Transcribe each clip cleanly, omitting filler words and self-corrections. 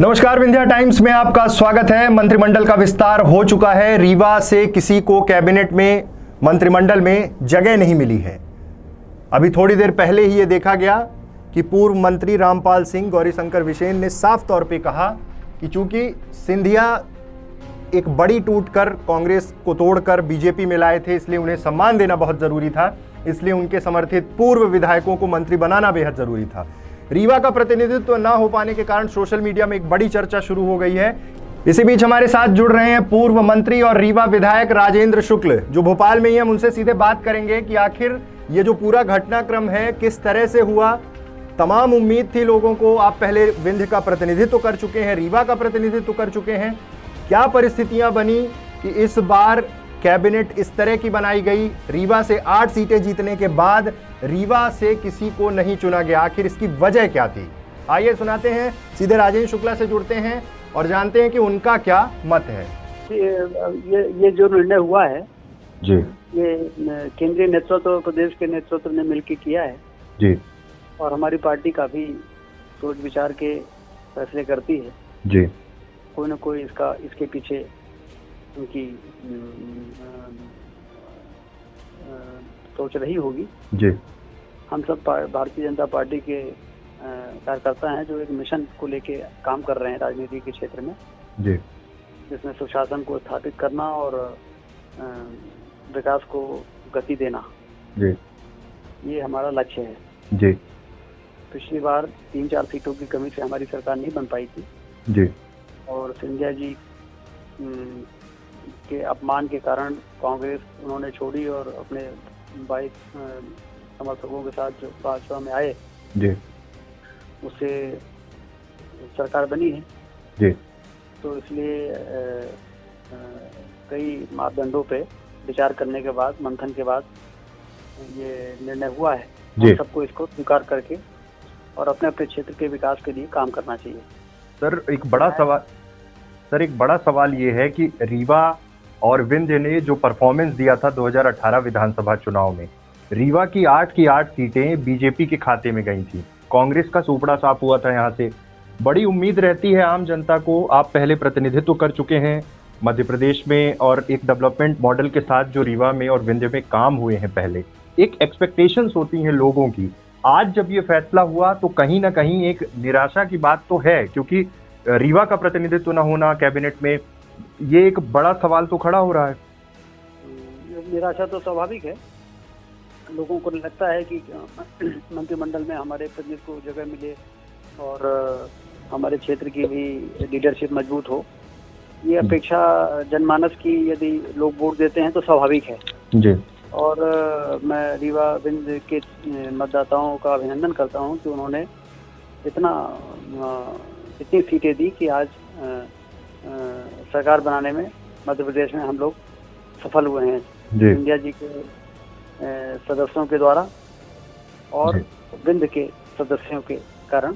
नमस्कार, विंध्या टाइम्स में आपका स्वागत है। मंत्रिमंडल का विस्तार हो चुका है। रीवा से किसी को कैबिनेट में, मंत्रिमंडल में जगह नहीं मिली है। अभी थोड़ी देर पहले ही ये देखा गया कि पूर्व मंत्री रामपाल सिंह गौरीशंकर बिसेन ने साफ तौर पे कहा कि चूंकि सिंधिया एक बड़ी टूट कर कांग्रेस को तोड़कर बीजेपी में लाए थे, इसलिए उन्हें सम्मान देना बहुत जरूरी था, इसलिए उनके समर्थित पूर्व विधायकों को मंत्री बनाना बेहद जरूरी था। रीवा का प्रतिनिधित्व न हो पाने के कारण सोशल मीडिया में एक बड़ी चर्चा शुरू हो गई है। इसी बीच हमारे साथ जुड़ रहे हैं पूर्व मंत्री और रीवा विधायक राजेंद्र शुक्ल, जो भोपाल में ही। हम उनसे सीधे बात करेंगे कि आखिर ये जो पूरा घटनाक्रम है किस तरह से हुआ। तमाम उम्मीद थी लोगों को, आप पहले विंध्य का प्रतिनिधित्व कर चुके हैं, रीवा का प्रतिनिधित्व कर चुके हैं, क्या परिस्थितियां बनी कि इस बार कैबिनेट इस तरह की बनाई गई। रीवा से 8 सीटें जीतने के बाद रीवा से किसी को नहीं चुना गया, आखिर इसकी वजह क्या थी? आइए सुनाते हैं, सीधे राजेंद्र शुक्ला से जुड़ते हैं और जानते हैं कि उनका क्या मत है। ये जो निर्णय हुआ है जी, ये केंद्रीय नेतृत्व, प्रदेश के नेतृत्व ने मिलकर किया है जी, और हमारी पार्टी काफी सोच विचार के फैसले करती है जी, कोई ना कोई इसके पीछे उनकी सोच रही होगी। जी, हम सब भारतीय जनता पार्टी के कार्यकर्ता हैं जो एक मिशन को लेके काम कर रहे हैं राजनीति के क्षेत्र में, जी, जिसमें सुशासन को स्थापित करना और विकास को गति देना, जी, ये हमारा लक्ष्य है। जी, पिछली बार 3-4 सीटों की कमी से हमारी सरकार नहीं बन पाई थी जी, और सिंधिया जी के अपमान के कारण कांग्रेस उन्होंने छोड़ी और अपने 22 समर्थकों के साथ जो भाजपा में आए, जी, उससे सरकार बनी है। जी, तो इसलिए कई मापदंडों पे विचार करने के बाद, मंथन के बाद ये निर्णय हुआ है। हम सबको इसको स्वीकार करके और अपने अपने क्षेत्र के विकास के लिए काम करना चाहिए। सर एक बड़ा सवाल ये है कि रीवा और विंध्य ने जो परफॉर्मेंस दिया था 2018 विधानसभा चुनाव में, रीवा की 8 की 8 सीटें बीजेपी के खाते में गई थी। कांग्रेस का सूपड़ा साफ हुआ था यहाँ से। बड़ी उम्मीद रहती है आम जनता को, आप पहले प्रतिनिधित्व कर चुके हैं मध्य प्रदेश में और एक डेवलपमेंट मॉडल के साथ जो रीवा में और विंध्य में काम हुए हैं पहले, एक एक्सपेक्टेशंस होती हैं लोगों की। आज जब ये फैसला हुआ तो कहीं ना कहीं एक निराशा की बात तो है, क्योंकि रीवा का प्रतिनिधित्व न होना कैबिनेट में, ये एक बड़ा सवाल तो खड़ा हो रहा है। निराशा तो स्वाभाविक है। लोगों को लगता है कि मंत्रिमंडल में हमारे प्रतिनिधि को जगह मिले और हमारे क्षेत्र की भी लीडरशिप मजबूत हो। ये अपेक्षा जनमानस की यदि लोग वोट देते हैं तो स्वाभाविक है जी। और मैं रीवा विंध्य के मतदाताओं का अभिनंदन करता हूं कि उन्होंने इतनी सीटें दी कि आज सरकार बनाने में मध्य प्रदेश में हम लोग सफल हुए हैं सिंधिया जी के सदस्यों के द्वारा और विंध्य के सदस्यों के कारण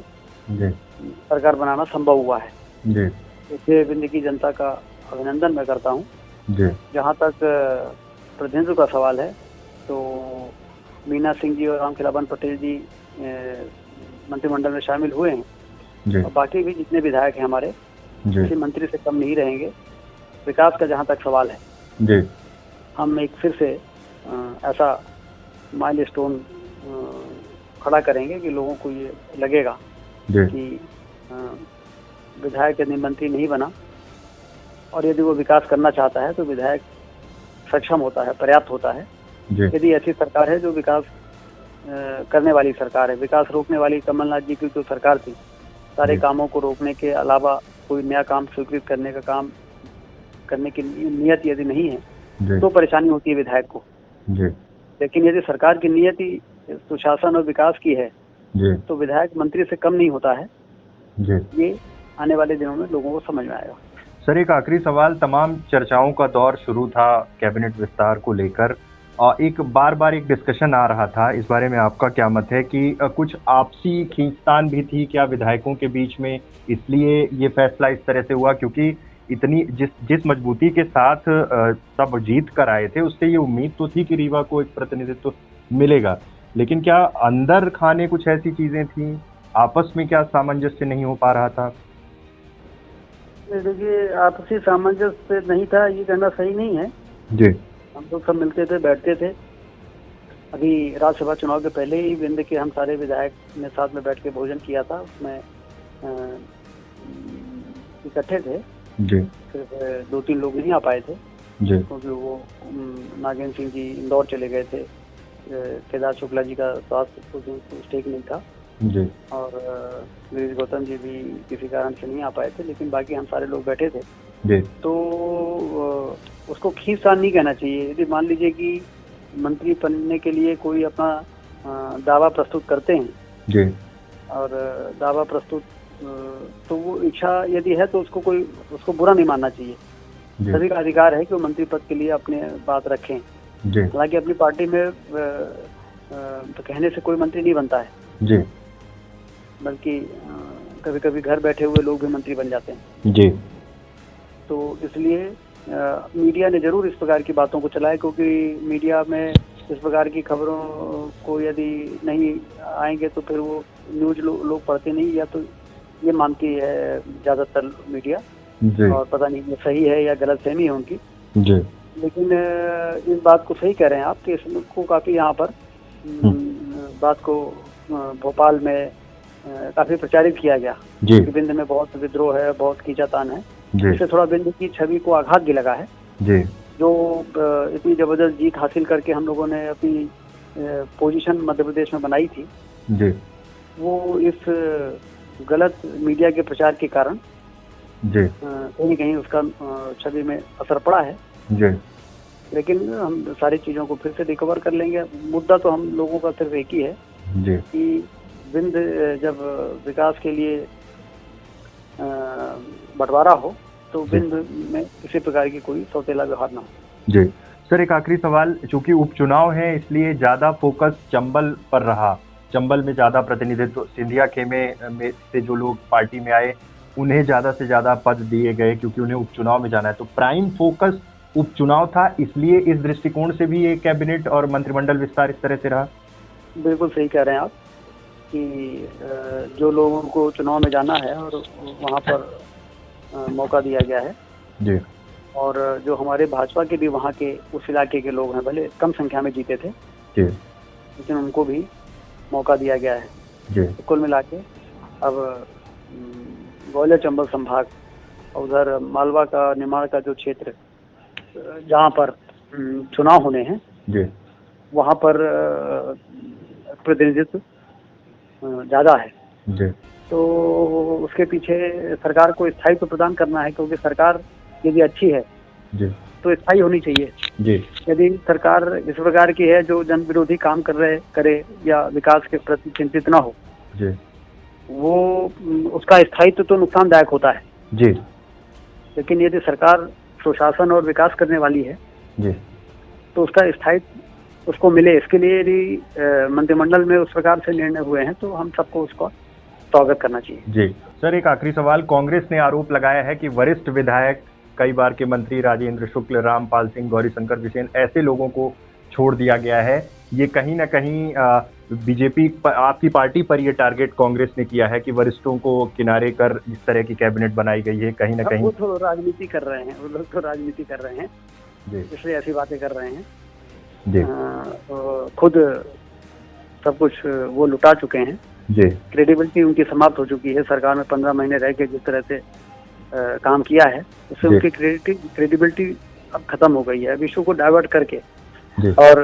सरकार बनाना संभव हुआ है। इसलिए विंध्य की जनता का अभिनंदन मैं करता हूँ। जहाँ तक प्रतिनिधित्व का सवाल है तो मीना सिंह जी और रामखिलावन पटेल जी मंत्रिमंडल में शामिल हुए हैं और बाकी भी जितने विधायक हैं हमारे किसी मंत्री से कम नहीं रहेंगे। विकास का जहाँ तक सवाल है हम एक फिर से ऐसा माइलस्टोन खड़ा करेंगे कि लोगों को ये लगेगा कि विधायक यदि मंत्री नहीं बना और यदि वो विकास करना चाहता है तो विधायक सक्षम होता है, पर्याप्त होता है। यदि ऐसी सरकार है जो विकास करने वाली सरकार है, विकास रोकने वाली कमलनाथ जी की जो सरकार थी, सारे कामों को रोकने के अलावा कोई नया काम स्वीकृत करने का काम करने की नियत यदि नहीं है तो परेशानी होती है विधायक को। लेकिन यदि सरकार की नियति सुशासन और विकास की है तो विधायक मंत्री से कम नहीं होता है। ये आने वाले दिनों में लोगों को समझ में आएगा। सर एक आखिरी सवाल, तमाम चर्चाओं का दौर शुरू था कैबिनेट विस्तार को लेकर और एक बार एक डिस्कशन आ रहा था, इस बारे में आपका क्या मत है कि कुछ आपसी खींचतान भी थी क्या विधायकों के बीच में, इसलिए ये फैसला इस तरह से हुआ? क्योंकि इतनी जिस मजबूती के साथ सब जीत कर आए थे उससे ये उम्मीद तो थी कि रीवा को एक प्रतिनिधित्व मिलेगा, लेकिन क्या अंदर खाने कुछ ऐसी चीजें थी, आपस में क्या सामंजस्य नहीं हो पा रहा था? देखिए, आपसी सामंजस्य नहीं था, ये कहना सही नहीं है जी। हम लोग सब मिलते थे, बैठते थे। अभी राज्यसभा चुनाव के पहले ही विंध्य के हम सारे विधायक ने साथ में बैठ के भोजन किया था, उसमें इकट्ठे थे जी। सिर्फ 2-3 लोग नहीं आ पाए थे जी। क्योंकि वो नागेंद्र सिंह जी इंदौर चले गए थे, केदार शुक्ला जी का स्वास्थ्य ठीक नहीं था जी। और गिरीश गौतम जी भी किसी कारण से नहीं आ पाए थे, लेकिन बाकी हम सारे लोग बैठे थे जी। तो उसको खींचतान नहीं कहना चाहिए। यदि मान लीजिए कि मंत्री बनने के लिए कोई अपना दावा प्रस्तुत करते हैं जी। और दावा प्रस्तुत तो वो इच्छा यदि है तो उसको बुरा नहीं मानना चाहिए। सभी का अधिकार है कि वो मंत्री पद के लिए अपने बात रखें। हालांकि अपनी पार्टी में तो कहने से कोई मंत्री नहीं बनता है जी, बल्कि कभी कभी घर बैठे हुए लोग भी मंत्री बन जाते हैं जी। तो इसलिए मीडिया ने जरूर इस प्रकार की बातों को चलाया, क्योंकि मीडिया में इस प्रकार की खबरों को यदि नहीं आएंगे तो फिर वो न्यूज लोग पढ़ते नहीं, या तो ये मानती है ज़्यादातर मीडिया जी। और पता नहीं ये सही है या गलत फहमी है उनकी जी। लेकिन इस बात को सही कह रहे हैं आप कि इसको काफ़ी यहाँ पर बात को भोपाल में काफ़ी प्रचारित किया गया कि विंध्य में बहुत विद्रोह है, बहुत खींचातान है। इससे थोड़ा विंध्य की छवि को आघात भी लगा है जी। जो इतनी जबरदस्त जीत हासिल करके हम लोगों ने अपनी पोजीशन मध्य प्रदेश में बनाई थी जी। वो इस गलत मीडिया के प्रचार के कारण जी कहीं न कहीं उसका छवि में असर पड़ा है जी। लेकिन हम सारी चीज़ों को फिर से रिकवर कर लेंगे। मुद्दा तो हम लोगों का सिर्फ एक ही है जी कि विंध्य जब विकास के लिए बंटवारा हो तो विंध्य में किसी प्रकार की कोई सौतेला व्यवहार ना हो। जी सर, एक आखिरी सवाल, चूंकि उपचुनाव है इसलिए ज़्यादा फोकस चंबल पर रहा, चंबल में ज़्यादा प्रतिनिधित्व, सिंधिया खेमे में से जो लोग पार्टी में आए उन्हें ज़्यादा से ज़्यादा पद दिए गए क्योंकि उन्हें उपचुनाव में जाना है, तो प्राइम फोकस उपचुनाव था, इसलिए इस दृष्टिकोण से भी ये कैबिनेट और मंत्रिमंडल विस्तार इस तरह से रहा। बिल्कुल सही कह रहे हैं आप कि जो लोगों को चुनाव में जाना है और वहाँ पर मौका दिया गया है जी, और जो हमारे भाजपा के भी वहाँ के उस इलाके के लोग हैं, भले कम संख्या में जीते थे जी, लेकिन उनको भी मौका दिया गया है जी। तो कुल मिला के अब ग्वालियर चंबल संभाग और उधर मालवा का निमाड़ का जो क्षेत्र जहाँ पर चुनाव होने हैं जी, वहाँ पर प्रतिनिधित्व ज़्यादा है जी, तो उसके पीछे सरकार को स्थायित्व प्रदान करना है, क्योंकि सरकार यदि अच्छी है जी, तो स्थायी होनी चाहिए जी। यदि सरकार इस प्रकार की है जो जन विरोधी काम करे या विकास के प्रति चिंतित ना हो जी, वो उसका स्थायित्व तो नुकसानदायक होता है जी, लेकिन यदि सरकार सुशासन और विकास करने वाली है जी, तो उसका स्थायित्व उसको मिले, इसके लिए यदि मंत्रिमंडल में उस प्रकार से निर्णय हुए हैं तो हम सबको उसका स्वागत करना चाहिए। जी सर, एक आखिरी सवाल, कांग्रेस ने आरोप लगाया है कि वरिष्ठ विधायक, कई बार के मंत्री राजेंद्र शुक्ल, रामपाल सिंह, गौरीशंकर बिसेन, ऐसे लोगों को छोड़ दिया गया है। ये कहीं ना कहीं बीजेपी आपकी पार्टी पर ये टारगेट कांग्रेस ने किया है कि वरिष्ठों को किनारे कर इस तरह की कैबिनेट बनाई गई है, कहीं ना कहीं वो तो राजनीति कर रहे हैं, वो लोग तो राजनीति कर रहे हैं जी, इसलिए ऐसी बातें कर रहे हैं जी, खुद सब कुछ वो लुटा चुके हैं जी, क्रेडिबिलिटी उनकी समाप्त हो चुकी है। सरकार में 15 महीने रह के जिस तरह से काम किया है उससे उनकी क्रेडिबिलिटी अब खत्म हो गई है। अब इशू को डाइवर्ट करके और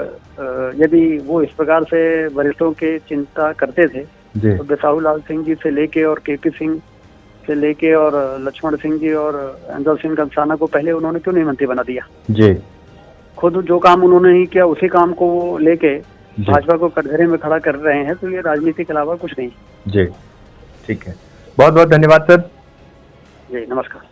यदि वो इस प्रकार से वरिष्ठों के चिंता करते थे तो बिसाहू लाल सिंह जी से लेके और केपी सिंह से लेके और लक्ष्मण सिंह जी और अंजल सिंह कंसाना को पहले उन्होंने क्यों नहीं मंत्री बना दिया? जी, खुद जो काम उन्होंने ही किया उसी काम को लेके भाजपा को कटघरे में खड़ा कर रहे हैं, तो ये राजनीति के अलावा कुछ नहीं। जी, ठीक है, बहुत बहुत धन्यवाद सर। जी नमस्कार।